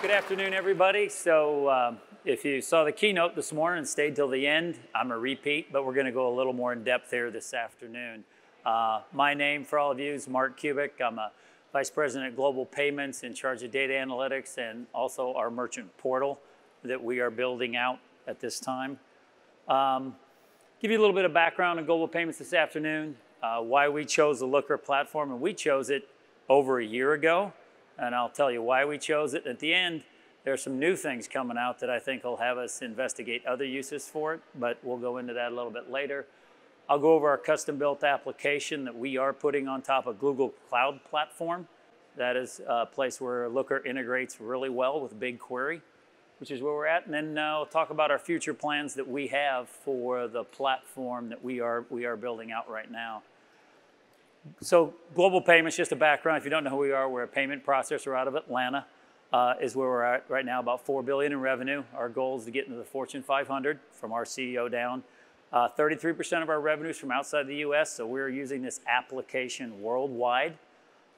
Good afternoon, everybody. So if you saw the keynote this morning and stayed till the end, I'm a repeat, but we're going to go a little more in depth here this afternoon. My name for all of you is Mark Kubik. I'm a Vice President of Global Payments in charge of data analytics and also our merchant portal that we are building out at this time. Give you a little bit of background on Global Payments this afternoon, why we chose the Looker platform, and we chose it over a year ago. And I'll tell you why we chose it. At the end, there are some new things coming out that I think will have us investigate other uses for it, but we'll go into that a little bit later. I'll go over our custom-built application that we are putting on top of Google Cloud Platform. That is a place where Looker integrates really well with BigQuery, which is where we're at. And then I'll talk about our future plans that we have for the platform that we are building out right now. So Global Payments, just a background. If you don't know who we are, we're a payment processor out of Atlanta, is where we're at right now, about $4 billion in revenue. Our goal is to get into the Fortune 500 from our CEO down. 33% of our revenue is from outside the US, so we're using this application worldwide.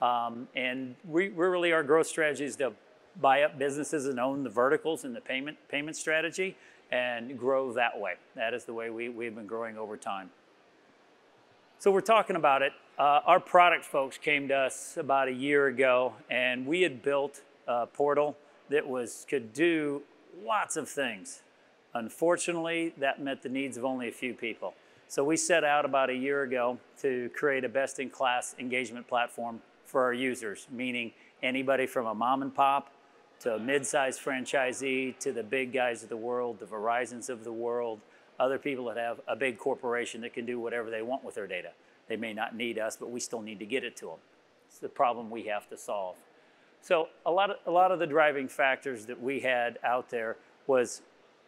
And really our growth strategy is to buy up businesses and own the verticals in the payment strategy and grow that way. That is the way we've been growing over time. So we're talking about it. Our product folks came to us about a year ago, and we had built a portal that could do lots of things. Unfortunately, that met the needs of only a few people. So we set out about a year ago to create a best-in-class engagement platform for our users, meaning anybody from a mom and pop to a mid-sized franchisee to the big guys of the world, the Verizons of the world, other people that have a big corporation that can do whatever they want with their data. They may not need us, but we still need to get it to them. It's the problem we have to solve. So a lot of the driving factors that we had out there was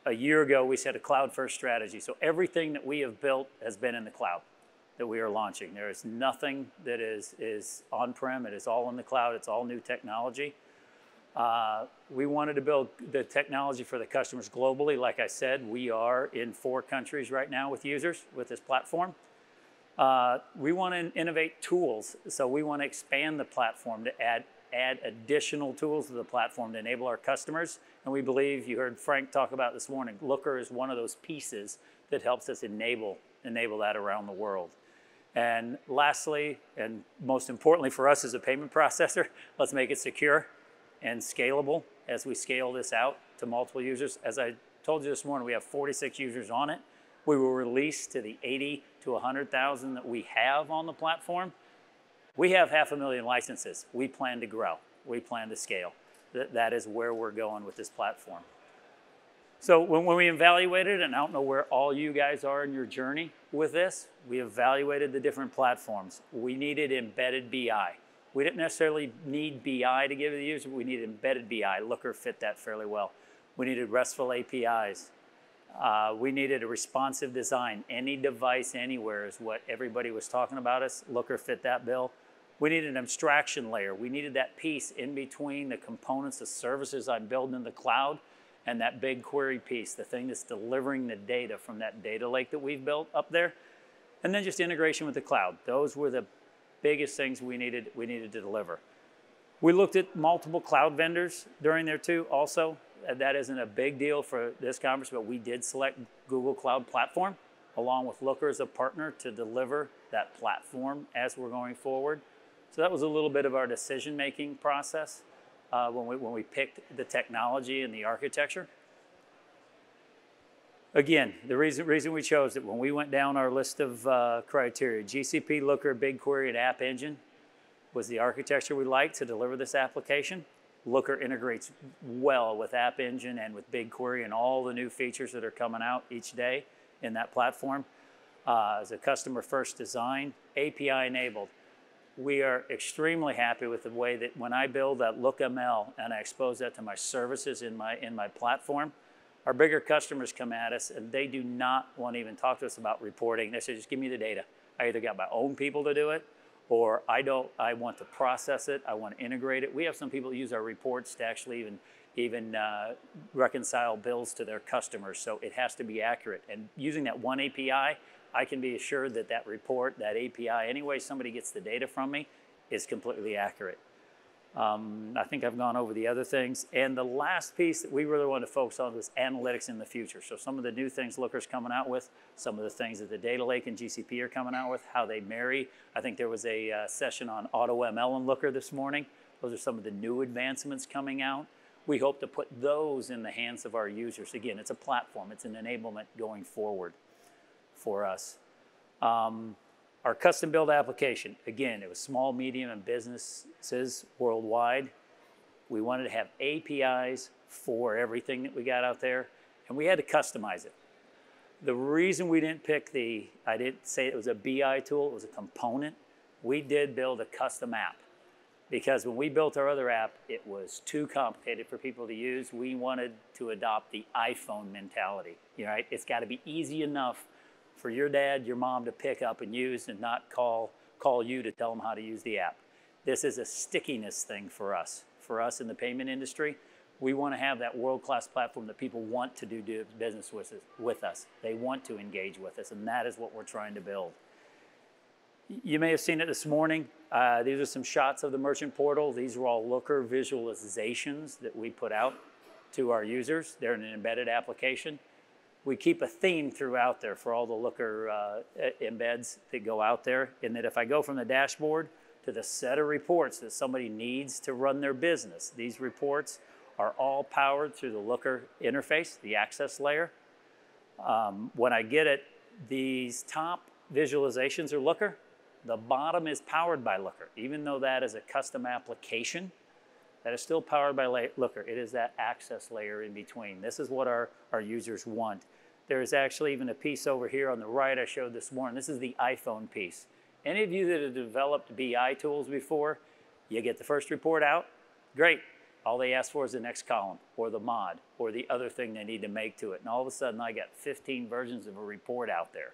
a year ago we set a cloud-first strategy. So everything that we have built has been in the cloud that we are launching. There is nothing that is on-prem. It is all in the cloud. It's all new technology. We wanted to build the technology for the customers globally. Like I said, we are in 4 countries right now with users with this platform. We want to innovate tools. So we want to expand the platform to add additional tools to the platform to enable our customers. And we believe, you heard Frank talk about this morning, Looker is one of those pieces that helps us enable that around the world. And lastly, and most importantly for us as a payment processor, let's make it secure and scalable as we scale this out to multiple users. As I told you this morning, we have 46 users on it. We will release to the 80 to 100,000 that we have on the platform. We have 500,000 licenses. We plan to grow. We plan to scale. That is where we're going with this platform. So when we evaluated it, and I don't know where all you guys are in your journey with this, we evaluated the different platforms. We needed embedded BI. We didn't necessarily need BI to give to the user, but we needed embedded BI. Looker fit that fairly well. We needed RESTful APIs. We needed a responsive design. Any device, anywhere is what everybody was talking about us. Looker fit that bill. We needed an abstraction layer. We needed that piece in between the components, the services I'm building in the cloud, and that BigQuery piece, the thing that's delivering the data from that data lake that we've built up there. And then just integration with the cloud. Those were the biggest things we needed to deliver. We looked at multiple cloud vendors during there too also. That isn't a big deal for this conference, but we did select Google Cloud Platform along with Looker as a partner to deliver that platform as we're going forward. So that was a little bit of our decision-making process when we picked the technology and the architecture. Again, the reason we chose it, when we went down our list of criteria, GCP, Looker, BigQuery, and App Engine was the architecture we liked to deliver this application. Looker integrates well with App Engine and with BigQuery and all the new features that are coming out each day in that platform. As a customer-first design, API enabled. We are extremely happy with the way that when I build that LookML and I expose that to my services in my platform, our bigger customers come at us and they do not want to even talk to us about reporting. They say, just give me the data. I either got my own people to do it, or I want to process it, I want to integrate it. We have some people who use our reports to actually even reconcile bills to their customers, so it has to be accurate. And using that one API, I can be assured that report, that API, any way somebody gets the data from me, is completely accurate. I think I've gone over the other things. And the last piece that we really want to focus on was analytics in the future. So some of the new things Looker's coming out with, some of the things that the Data Lake and GCP are coming out with, how they marry. I think there was a session on AutoML and Looker this morning. Those are some of the new advancements coming out. We hope to put those in the hands of our users. Again, it's a platform. It's an enablement going forward for us. Our custom build application, again, it was small, medium, and businesses worldwide. We wanted to have APIs for everything that we got out there, and we had to customize it. The reason we didn't pick I didn't say it was a BI tool, it was a component. We did build a custom app because when we built our other app, it was too complicated for people to use. We wanted to adopt the iPhone mentality, right? It's got to be easy enough for your dad, your mom to pick up and use and not call you to tell them how to use the app. This is a stickiness thing for us. For us in the payment industry, we want to have that world-class platform that people want to do business with us. They want to engage with us, and that is what we're trying to build. You may have seen it this morning. These are some shots of the merchant portal. These are all Looker visualizations that we put out to our users. They're in an embedded application. We keep a theme throughout there for all the Looker embeds that go out there, in that if I go from the dashboard to the set of reports that somebody needs to run their business, these reports are all powered through the Looker interface, the access layer. When I get it, these top visualizations are Looker. The bottom is powered by Looker. Even though that is a custom application, that is still powered by Looker. It is that access layer in between. This is what our users want. There is actually even a piece over here on the right I showed this morning. This is the iPhone piece. Any of you that have developed BI tools before, you get the first report out, great. All they ask for is the next column or the mod or the other thing they need to make to it. And all of a sudden I got 15 versions of a report out there.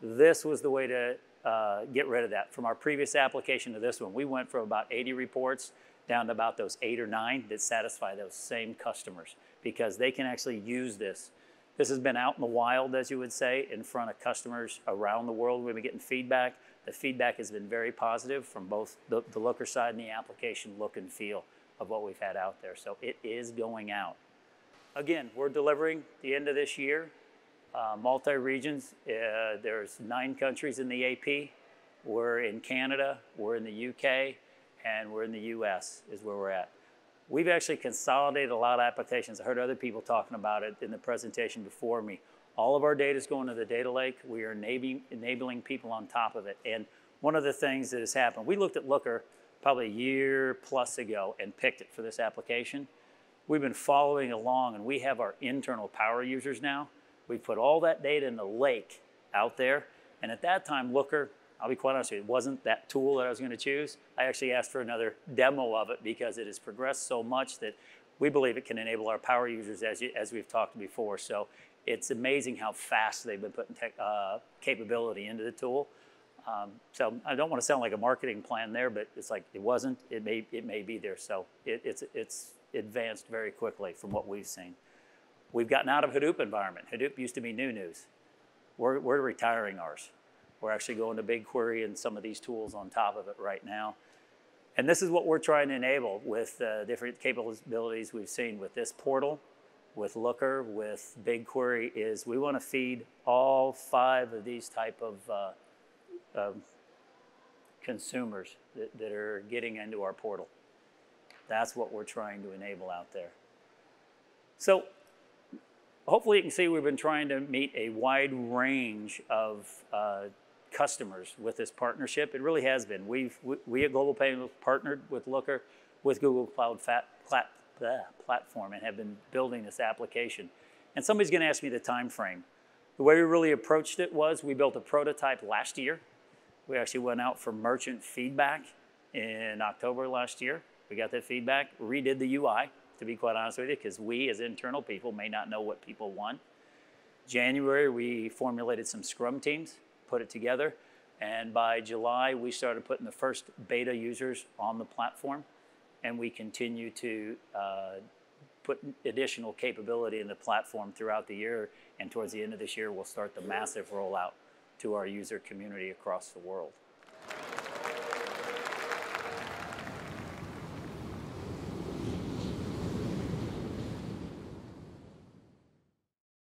This was the way to get rid of that. From our previous application to this one, we went from about 80 reports down to about those 8 or 9 that satisfy those same customers because they can actually use this. This has been out in the wild, as you would say, in front of customers around the world. We've been getting feedback. The feedback has been very positive from both the Looker side and the application look and feel of what we've had out there. So it is going out. Again, we're delivering the end of this year, multi-regions. There's 9 countries in the AP. We're in Canada, we're in the UK, and we're in the US is where we're at. We've actually consolidated a lot of applications. I heard other people talking about it in the presentation before me. All of our data is going to the data lake. We are enabling people on top of it. And one of the things that has happened, we looked at Looker probably a year plus ago and picked it for this application. We've been following along, and we have our internal power users now. We put all that data in the lake out there. And at that time, Looker, I'll be quite honest with you, it wasn't that tool that I was going to choose. I actually asked for another demo of it because it has progressed so much that we believe it can enable our power users as we've talked before. So it's amazing how fast they've been putting capability into the tool. So I don't want to sound like a marketing plan there, but it's like it wasn't. It may be there. So it's advanced very quickly from what we've seen. We've gotten out of Hadoop environment. Hadoop used to be new news. We're retiring ours. We're actually going to BigQuery and some of these tools on top of it right now. And this is what we're trying to enable with different capabilities we've seen with this portal, with Looker, with BigQuery, is we want to feed all 5 of these type of consumers that are getting into our portal. That's what we're trying to enable out there. So hopefully you can see we've been trying to meet a wide range of customers with this partnership. It really has been. We at Global Payments partnered with Looker, with Google Cloud Platform, and have been building this application. And somebody's going to ask me the time frame. The way we really approached it was we built a prototype last year. We actually went out for merchant feedback in October last year. We got that feedback, redid the UI, to be quite honest with you, because we as internal people may not know what people want. January, we formulated some Scrum teams, put it together, and by July, we started putting the first beta users on the platform, and we continue to put additional capability in the platform throughout the year, and towards the end of this year, we'll start the massive rollout to our user community across the world.